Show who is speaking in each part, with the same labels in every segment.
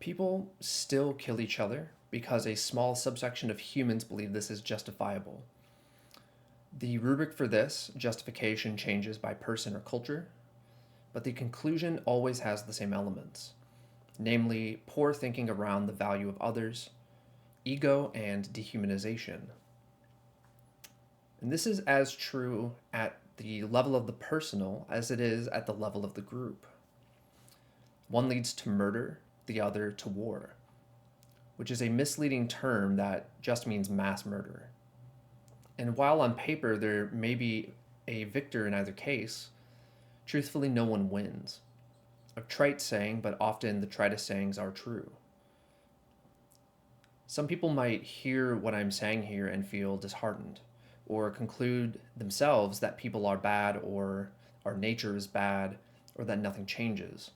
Speaker 1: People still kill each other because a small subsection of humans believe this is justifiable. The rubric for this justification changes by person or culture, but the conclusion always has the same elements, namely poor thinking around the value of others, ego, and dehumanization. And this is as true at the level of the personal as it is at the level of the group. One leads to murder, the other to war, which is a misleading term that just means mass murder. And while on paper there may be a victor in either case, truthfully no one wins. A trite saying, but often the tritest sayings are true. Some people might hear what I'm saying here and feel disheartened, or conclude themselves that people are bad, or our nature is bad, or that nothing changes.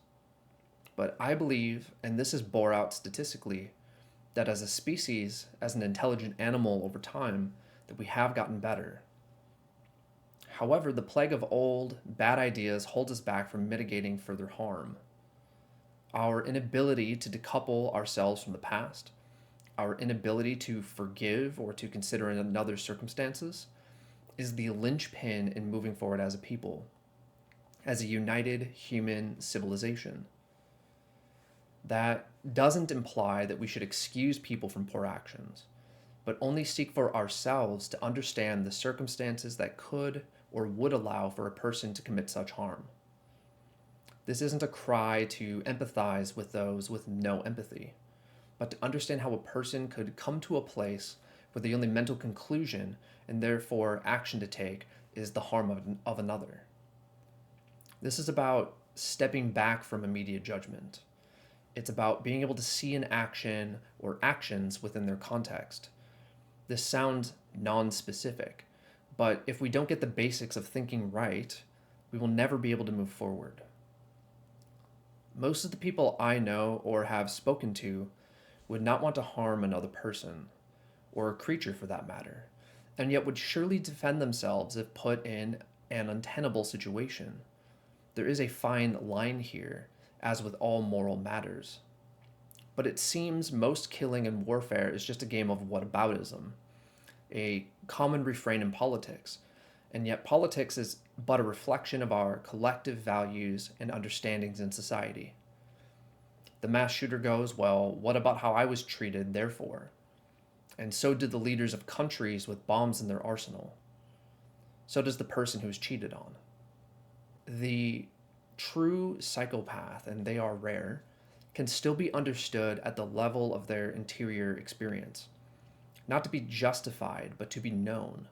Speaker 1: But I believe, and this is bore out statistically, that as a species, as an intelligent animal over time, that we have gotten better. However, the plague of old, bad ideas holds us back from mitigating further harm. Our inability to decouple ourselves from the past, our inability to forgive or to consider another's circumstances, is the linchpin in moving forward as a people, as a united human civilization. That doesn't imply that we should excuse people from poor actions, but only seek for ourselves to understand the circumstances that could or would allow for a person to commit such harm. This isn't a cry to empathize with those with no empathy, but to understand how a person could come to a place where the only mental conclusion and therefore action to take is the harm of another. This is about stepping back from immediate judgment. It's about being able to see an action or actions within their context. This sounds non-specific, but if we don't get the basics of thinking right, we will never be able to move forward. Most of the people I know or have spoken to would not want to harm another person, or a creature for that matter, and yet would surely defend themselves if put in an untenable situation. There is a fine line here, as with all moral matters. But it seems most killing and warfare is just a game of whataboutism, a common refrain in politics, and yet politics is but a reflection of our collective values and understandings in society. The mass shooter goes, well, what about how I was treated, therefore? And so did the leaders of countries with bombs in their arsenal. So does the person who's cheated on. The true psychopath, and they are rare, can still be understood at the level of their interior experience. Not to be justified, but to be known.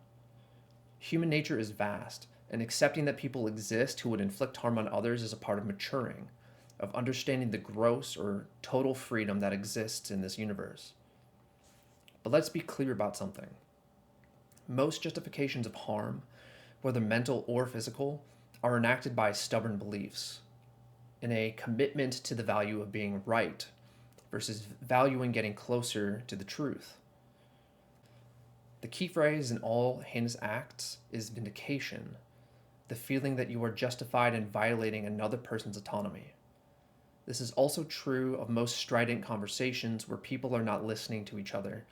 Speaker 1: Human nature is vast, and accepting that people exist who would inflict harm on others is a part of maturing, of understanding the gross or total freedom that exists in this universe. But let's be clear about something. Most justifications of harm, whether mental or physical, are enacted by stubborn beliefs, in a commitment to the value of being right versus valuing getting closer to the truth. The key phrase in all heinous acts is vindication, the feeling that you are justified in violating another person's autonomy. This is also true of most strident conversations where people are not listening to each other,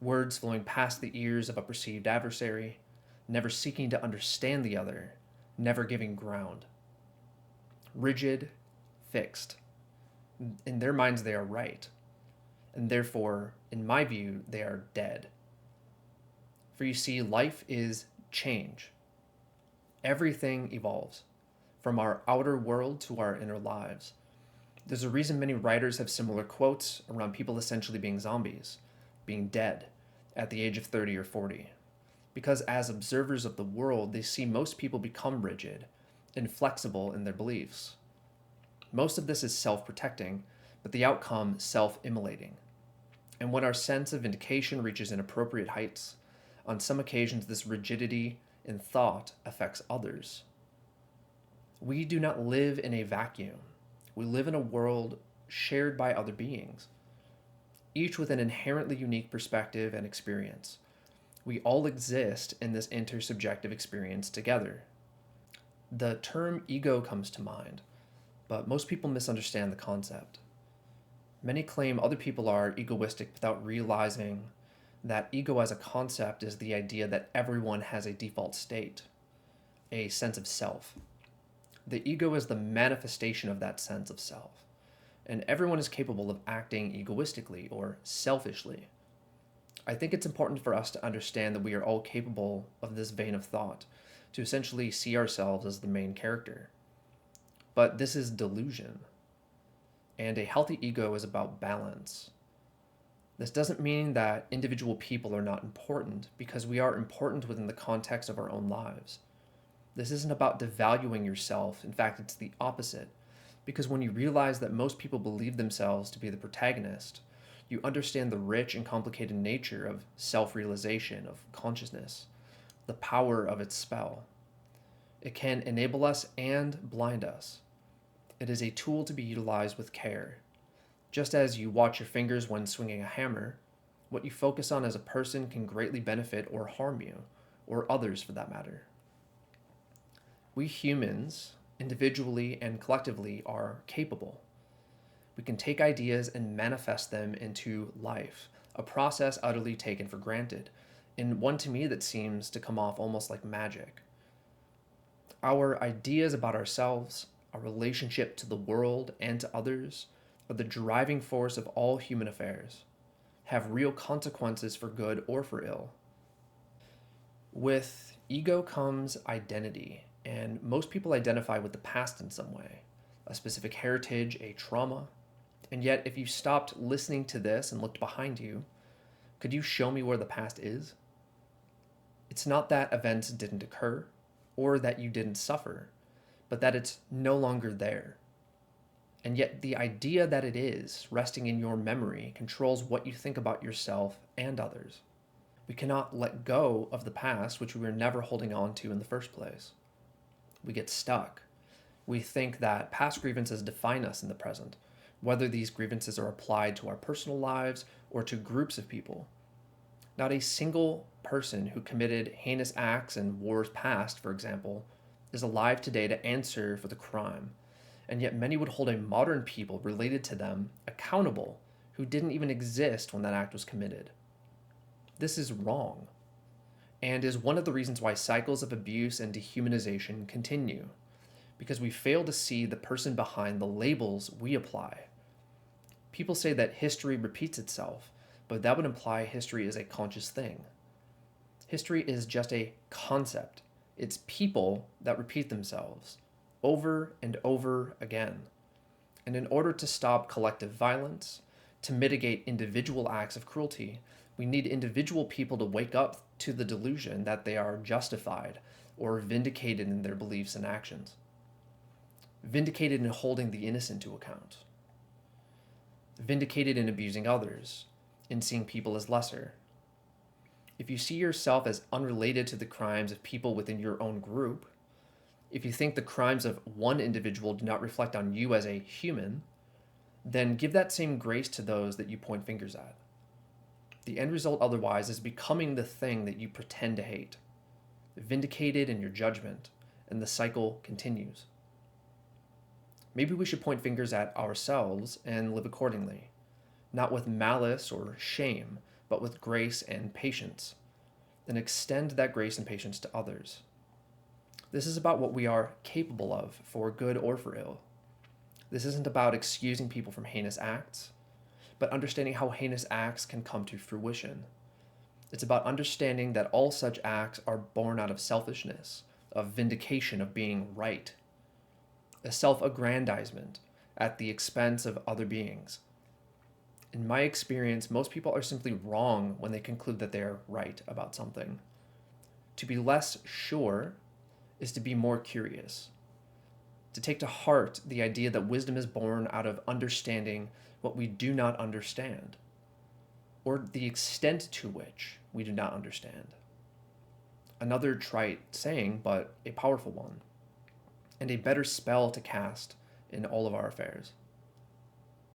Speaker 1: words flowing past the ears of a perceived adversary, never seeking to understand the other, never giving ground. Rigid, fixed. In their minds, they are right. And therefore, in my view, they are dead. For you see, life is change. Everything evolves, from our outer world to our inner lives. There's a reason many writers have similar quotes around people essentially being zombies, being dead, at the age of 30 or 40. Because as observers of the world, they see most people become rigid, inflexible in their beliefs. Most of this is self-protecting, but the outcome self-immolating. And when our sense of vindication reaches inappropriate heights, on some occasions this rigidity in thought affects others. We do not live in a vacuum. We live in a world shared by other beings, each with an inherently unique perspective and experience. We all exist in this intersubjective experience together. The term ego comes to mind, but most people misunderstand the concept. Many claim other people are egoistic without realizing that ego as a concept is the idea that everyone has a default state, a sense of self. The ego is the manifestation of that sense of self, and everyone is capable of acting egoistically or selfishly. I think it's important for us to understand that we are all capable of this vein of thought, to essentially see ourselves as the main character. But this is delusion, and a healthy ego is about balance. This doesn't mean that individual people are not important, because we are important within the context of our own lives. This isn't about devaluing yourself. In fact, it's the opposite. Because when you realize that most people believe themselves to be the protagonist, you understand the rich and complicated nature of self realization, of consciousness, the power of its spell. It can enable us and blind us. It is a tool to be utilized with care. Just as you watch your fingers when swinging a hammer, what you focus on as a person can greatly benefit or harm you, or others for that matter. We humans, individually and collectively, are capable. We can take ideas and manifest them into life, a process utterly taken for granted, and one to me that seems to come off almost like magic. Our ideas about ourselves, our relationship to the world and to others, are the driving force of all human affairs, have real consequences for good or for ill. With ego comes identity, and most people identify with the past in some way, a specific heritage, a trauma. And yet, if you stopped listening to this and looked behind you, could you show me where the past is? It's not that events didn't occur, or that you didn't suffer, but that it's no longer there. And yet, the idea that it is, resting in your memory, controls what you think about yourself and others. We cannot let go of the past, which we were never holding on to in the first place. We get stuck. We think that past grievances define us in the present, whether these grievances are applied to our personal lives or to groups of people. Not a single person who committed heinous acts in wars past, for example, is alive today to answer for the crime, and yet many would hold a modern people related to them accountable who didn't even exist when that act was committed. This is wrong, and is one of the reasons why cycles of abuse and dehumanization continue, because we fail to see the person behind the labels we apply. People say that history repeats itself, but that would imply history is a conscious thing. History is just a concept. It's people that repeat themselves over and over again. And in order to stop collective violence, to mitigate individual acts of cruelty, we need individual people to wake up to the delusion that they are justified or vindicated in their beliefs and actions. Vindicated in holding the innocent to account. Vindicated in abusing others, in seeing people as lesser. If you see yourself as unrelated to the crimes of people within your own group, if you think the crimes of one individual do not reflect on you as a human, then give that same grace to those that you point fingers at. The end result otherwise is becoming the thing that you pretend to hate, vindicated in your judgment, and the cycle continues. Maybe we should point fingers at ourselves and live accordingly, not with malice or shame, but with grace and patience, and extend that grace and patience to others. This is about what we are capable of, for good or for ill. This isn't about excusing people from heinous acts, but understanding how heinous acts can come to fruition. It's about understanding that all such acts are born out of selfishness, of vindication of being right, a self-aggrandizement at the expense of other beings. In my experience, most people are simply wrong when they conclude that they are right about something. To be less sure is to be more curious, to take to heart the idea that wisdom is born out of understanding what we do not understand, or the extent to which we do not understand. Another trite saying, but a powerful one, and a better spell to cast in all of our affairs.